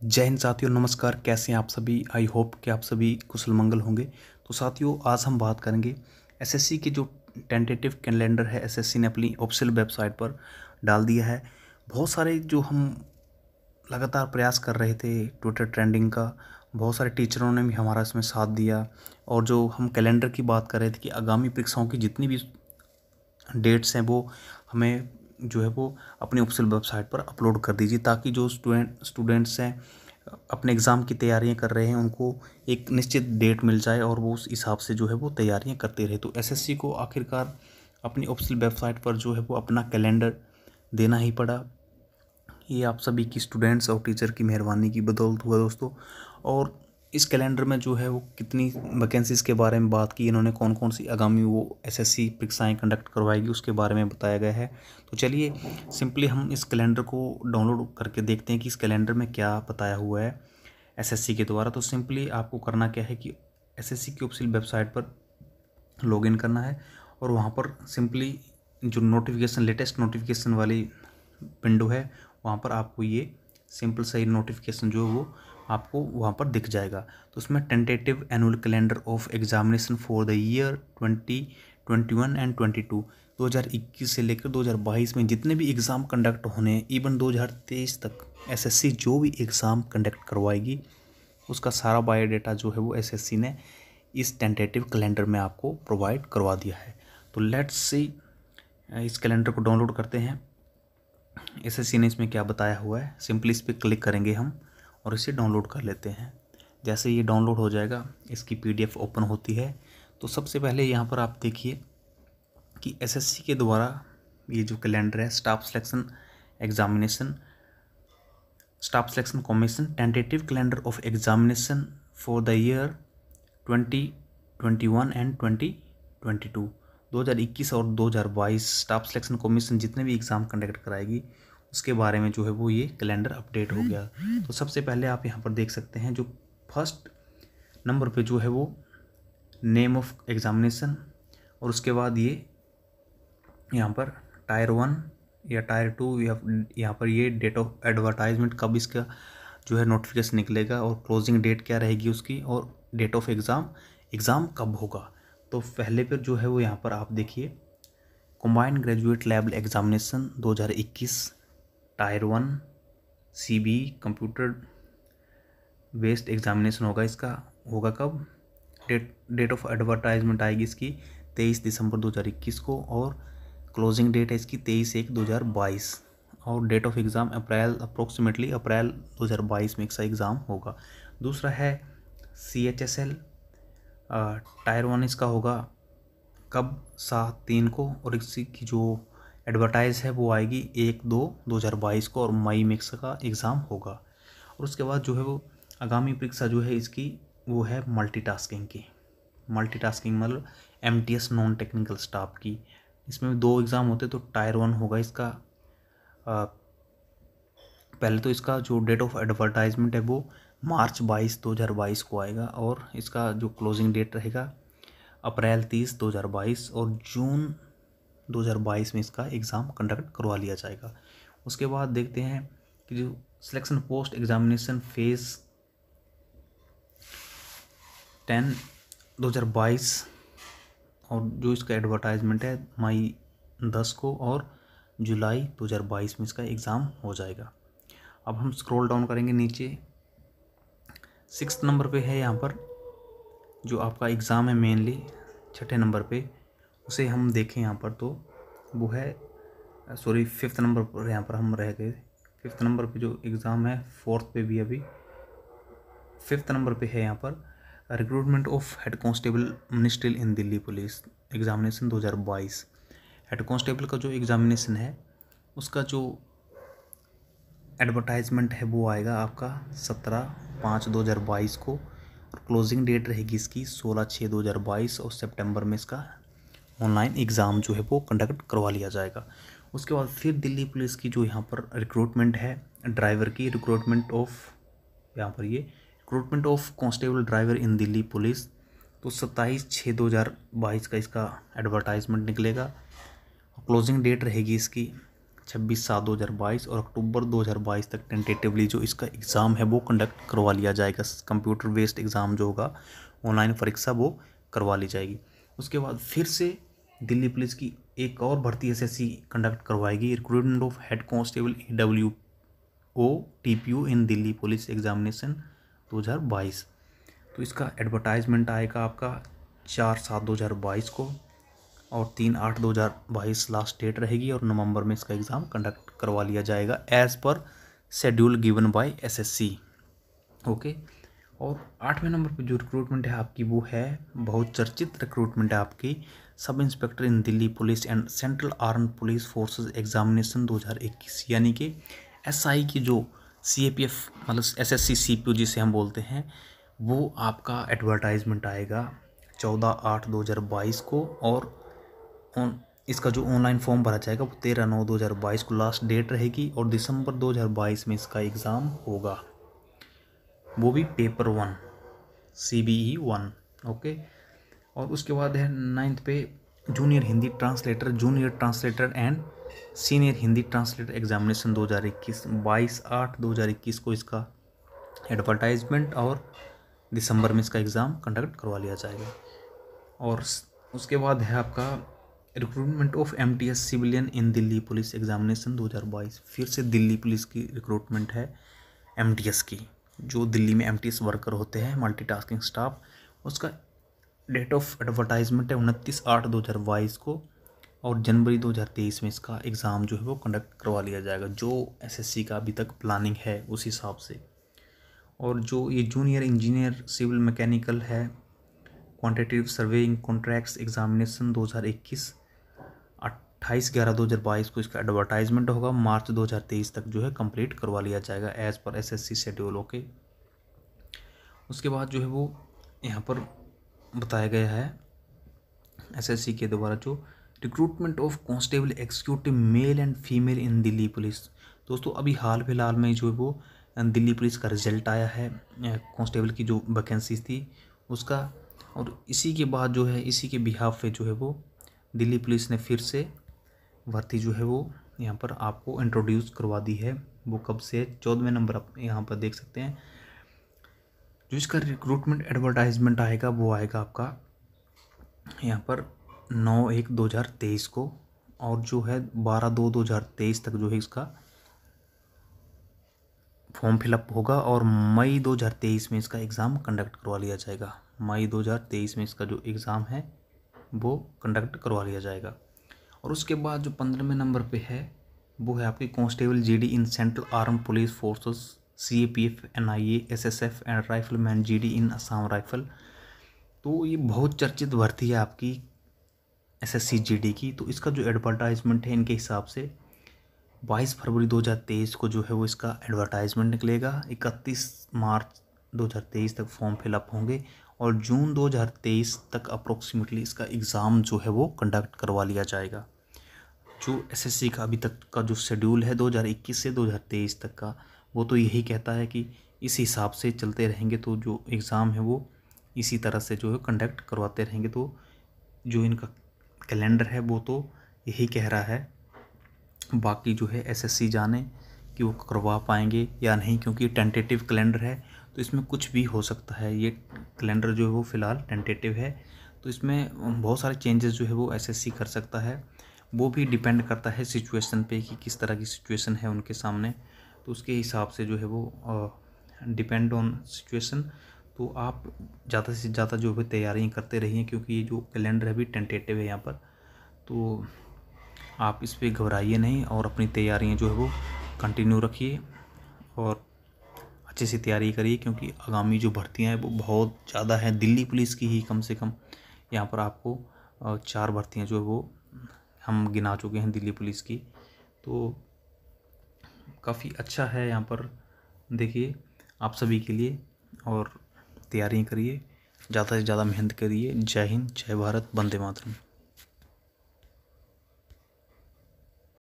जय हिंद साथियों, नमस्कार। कैसे हैं आप सभी? आई होप कि आप सभी कुशल मंगल होंगे। तो साथियों, आज हम बात करेंगे एसएससी की जो टेंटेटिव कैलेंडर है, एसएससी ने अपनी ऑफिशियल वेबसाइट पर डाल दिया है। बहुत सारे जो हम लगातार प्रयास कर रहे थे ट्विटर ट्रेंडिंग का, बहुत सारे टीचरों ने भी हमारा इसमें साथ दिया। और जो हम कैलेंडर की बात कर रहे थे कि आगामी परीक्षाओं की जितनी भी डेट्स हैं वो हमें जो है वो अपनी ऑफिशियल वेबसाइट पर अपलोड कर दीजिए, ताकि जो स्टूडेंट्स हैं अपने एग्ज़ाम की तैयारियां कर रहे हैं उनको एक निश्चित डेट मिल जाए और वो उस हिसाब से जो है वो तैयारियां करते रहे। तो एसएससी को आखिरकार अपनी ऑफिशियल वेबसाइट पर जो है वो अपना कैलेंडर देना ही पड़ा। ये आप सभी की स्टूडेंट्स और टीचर की मेहरबानी की बदौलत हुआ दोस्तों। और इस कैलेंडर में जो है वो कितनी वैकेंसीज़ के बारे में बात की, इन्होंने कौन कौन सी आगामी वो एसएससी परीक्षाएं कंडक्ट करवाएगी उसके बारे में बताया गया है। तो चलिए सिंपली हम इस कैलेंडर को डाउनलोड करके देखते हैं कि इस कैलेंडर में क्या बताया हुआ है एसएससी के द्वारा। तो सिंपली आपको करना क्या है कि एसएससी की ऑफिशियल वेबसाइट पर लॉगिन करना है और वहाँ पर सिंपली जो नोटिफिकेशन, लेटेस्ट नोटिफिकेशन वाली विंडो है, वहाँ पर आपको ये सिंपल सही नोटिफिकेशन जो है वो आपको वहाँ पर दिख जाएगा। तो उसमें tentative annual calendar of examination for the year 2021 and 22, 2021 से लेकर 2022 में जितने भी एग्ज़ाम कंडक्ट होने, इवन 2023 तक एसएससी जो भी एग्ज़ाम कंडक्ट करवाएगी उसका सारा बायोडाटा जो है वो एसएससी ने इस टेंटेटिव कैलेंडर में आपको प्रोवाइड करवा दिया है। तो लेट्स सी इस कैलेंडर को डाउनलोड करते हैं। एसएससी ने इसमें क्या बताया हुआ है, सिंपली इस पर क्लिक करेंगे हम और इसे डाउनलोड कर लेते हैं। जैसे ये डाउनलोड हो जाएगा, इसकी पीडीएफ ओपन होती है। तो सबसे पहले यहाँ पर आप देखिए कि एसएससी के द्वारा ये जो कैलेंडर है, staff selection commission tentative calendar of examination for the year 2021 and 2022, 2021 और 2022 स्टाफ सिलेक्शन कमीशन जितने भी एग्ज़ाम कंडक्ट कराएगी उसके बारे में जो है वो ये कैलेंडर अपडेट हो गया। तो सबसे पहले आप यहाँ पर देख सकते हैं, जो फर्स्ट नंबर पे जो है वो नेम ऑफ एग्ज़ामिनेशन, और उसके बाद ये यहाँ पर टायर 1 या टायर 2 या यहाँ पर ये डेट ऑफ एडवर्टाइजमेंट, कब इसका जो है नोटिफिकेशन निकलेगा और क्लोजिंग डेट क्या रहेगी उसकी, और डेट ऑफ एग्ज़ाम कब होगा। तो पहले पर जो है वो यहाँ पर आप देखिए, combined graduate level examination 2021 tyre 1 CB computer based examination होगा। इसका होगा कब, डेट ऑफ एडवर्टाइजमेंट आएगी इसकी 23 दिसंबर 2021 को, और क्लोजिंग डेट है इसकी 23/1/2022, और डेट ऑफ एग्ज़ाम अप्रोक्सीमेटली अप्रैल 2022 में इसका एग्ज़ाम होगा। दूसरा है CHSL टायर 1, इसका होगा कब, 7/3 को, और इसी की जो एडवर्टाइज है वो आएगी 1/2/2022 को, और मई में इसका एग्ज़ाम होगा। और उसके बाद जो है वो आगामी परीक्षा जो है इसकी वो है मल्टीटास्किंग की। मल्टीटास्किंग मतलब MTS नॉन टेक्निकल स्टाफ की। इसमें 2 एग्ज़ाम होते, तो टायर 1 होगा इसका। पहले तो इसका जो डेट ऑफ एडवर्टाइजमेंट है वो मार्च 22, 2022 को आएगा, और इसका जो क्लोजिंग डेट रहेगा अप्रैल 30, 2022, और जून 2022 में इसका एग्ज़ाम कंडक्ट करवा लिया जाएगा। उसके बाद देखते हैं कि जो सिलेक्शन पोस्ट एग्जामिनेशन फेज़ 10 2022, और जो इसका एडवर्टाइजमेंट है मई 10 को, और जुलाई 2022 में इसका एग्ज़ाम हो जाएगा। अब हम स्क्रॉल डाउन करेंगे नीचे, 6th नंबर पे है यहाँ पर जो आपका एग्ज़ाम है मेनली, 6ठे नंबर पे उसे हम देखें यहाँ पर, तो वो है 5th नंबर पर यहाँ पर हम रह गए। 5th नंबर पे जो एग्ज़ाम है, 4th पे भी अभी 5th नंबर पे है यहाँ पर recruitment of head constable ministerial in Delhi police examination 2022। Head constable का जो एग्ज़ामिनेशन है उसका जो एडवर्टाइजमेंट है वो आएगा आपका 17/5/2022 को, और क्लोजिंग डेट रहेगी इसकी 16/6/2022, और सितंबर में इसका ऑनलाइन एग्ज़ाम जो है वो कंडक्ट करवा लिया जाएगा। उसके बाद फिर दिल्ली पुलिस की जो यहाँ पर रिक्रूटमेंट है ड्राइवर की, recruitment of constable driver in Delhi police, तो 27/6/2022 का इसका एडवर्टाइजमेंट निकलेगा। क्लोजिंग डेट रहेगी इसकी 26/7/2022 और अक्टूबर 2022 तक टेंटेटिवली जो इसका एग्ज़ाम है वो कंडक्ट करवा लिया जाएगा। कंप्यूटर बेस्ड एग्ज़ाम जो होगा, ऑनलाइन परीक्षा वो करवा ली जाएगी। उसके बाद फिर से दिल्ली पुलिस की एक और भर्ती एसएससी कंडक्ट करवाएगी, recruitment of head constable AWO TPO in Delhi police examination 2022। तो इसका एडवर्टाइजमेंट आएगा आपका 4/7/2022 को और 3/8/2022 लास्ट डेट रहेगी और नवंबर में इसका एग्ज़ाम कंडक्ट करवा लिया जाएगा as per schedule given by SSC। Okay. और 8वें नंबर पे जो रिक्रूटमेंट है आपकी वो है बहुत चर्चित रिक्रूटमेंट है आपकी, sub inspector in Delhi police and central armed police forces examination 2021, यानी कि SI की जो CAPF मतलब SSC CPO जिसे हम बोलते हैं, वो आपका एडवर्टाइजमेंट आएगा 14/8/2022 को और इसका जो ऑनलाइन फॉर्म भरा जाएगा वो 13/9/2022 को लास्ट डेट रहेगी और दिसंबर 2022 में इसका एग्ज़ाम होगा, वो भी पेपर 1 CBE 1। ओके। और उसके बाद है 9th पे junior Hindi translator and senior Hindi translator examination 2021, 22/8/2021 को इसका एडवर्टाइजमेंट और दिसंबर में इसका एग्ज़ाम कंडक्ट करवा लिया जाएगा। और उसके बाद है आपका recruitment of MTS civilian in Delhi police examination 2022, फिर से दिल्ली पुलिस की रिक्रूटमेंट है MTS की, जो दिल्ली में MTS वर्कर होते हैं, मल्टीटास्किंग स्टाफ। उसका डेट ऑफ एडवर्टाइजमेंट है 29/8/2022 को और जनवरी 2023 में इसका एग्ज़ाम जो है वो कंडक्ट करवा लिया जाएगा, जो SSC का अभी तक प्लानिंग है उस हिसाब से। और जो ये जूनियर इंजीनियर सिविल मैकेनिकल है, क्वांटिटेटिव सर्वेइंग कॉन्ट्रैक्ट्स एग्जामिनेशन 2021, 28/11/2022 को इसका एडवर्टाइजमेंट होगा, मार्च 2023 तक जो है कंप्लीट करवा लिया जाएगा as per SSC schedule. Okay. उसके बाद जो है वो यहाँ पर बताया गया है SSC के द्वारा जो recruitment of constable executive male and female in Delhi police. दोस्तों अभी हाल फिलहाल में जो है वो दिल्ली पुलिस का रिजल्ट आया है कांस्टेबल की जो वैकेंसीज थी उसका, और इसी के बाद जो है इसी के बिहाफ पे जो है वो दिल्ली पुलिस ने फिर से भर्ती जो है वो यहाँ पर आपको इंट्रोड्यूस करवा दी है। वो कब से? 14वें नंबर आप यहाँ पर देख सकते हैं। जो इसका रिक्रूटमेंट एडवर्टाइजमेंट आएगा वो आएगा आपका यहाँ पर 9/1/2023 को और जो है 12/2/2023 तक जो है इसका फॉर्म फिलअप होगा और मई 2023 में इसका एग्ज़ाम कंडक्ट करवा लिया जाएगा। मई 2023 में इसका जो एग्ज़ाम है वो कंडक्ट करवा लिया जाएगा। और उसके बाद जो 15वें नंबर पे है वो है आपकी constable GD in central arm police forces CAPF NIA SSF and rifleman GD in Assam rifle. तो ये बहुत चर्चित भर्ती है आपकी SSC GD की। तो इसका जो एडवर्टाइजमेंट है इनके हिसाब से 22 फरवरी 2023 को जो है वो इसका एडवर्टाइजमेंट निकलेगा, 31 मार्च 2023 तक फॉर्म फिलअप होंगे और जून 2023 तक अप्रोक्सीमेटली इसका एग्ज़ाम जो है वो कंडक्ट करवा लिया जाएगा। जो SSC का अभी तक का जो शेड्यूल है 2021 से 2023 तक का, वो तो यही कहता है कि इस हिसाब से चलते रहेंगे तो जो एग्ज़ाम है वो इसी तरह से जो है कंडक्ट करवाते रहेंगे। तो जो इनका कैलेंडर है वो तो यही कह रहा है, बाकी जो है SSC जाने कि वो करवा पाएंगे या नहीं, क्योंकि टेंटेटिव कैलेंडर है तो इसमें कुछ भी हो सकता है। ये कैलेंडर जो है वो फ़िलहाल टेंटेटिव है तो इसमें बहुत सारे चेंजेस जो है वो SSC कर सकता है। वो भी डिपेंड करता है सिचुएशन पे कि किस तरह की सिचुएशन है उनके सामने, तो उसके हिसाब से जो है वो डिपेंड ऑन सिचुएशन। तो आप ज़्यादा से ज़्यादा जो है तैयारियाँ करते रहिए, क्योंकि ये जो कैलेंडर है भी टेंटेटिव है यहाँ पर, तो आप इस पे घबराइए नहीं और अपनी तैयारियाँ जो है वो कंटिन्यू रखिए और अच्छे से तैयारी करिए, क्योंकि आगामी जो भर्तियाँ हैं वो बहुत ज़्यादा हैं। दिल्ली पुलिस की ही कम से कम यहाँ पर आपको 4 भर्तियाँ जो है वो हम गिना चुके हैं दिल्ली पुलिस की। तो काफ़ी अच्छा है यहाँ पर, देखिए आप सभी के लिए, और तैयारी करिए, ज़्यादा से ज़्यादा मेहनत करिए। जय हिंद, जय भारत, वंदे मातरम।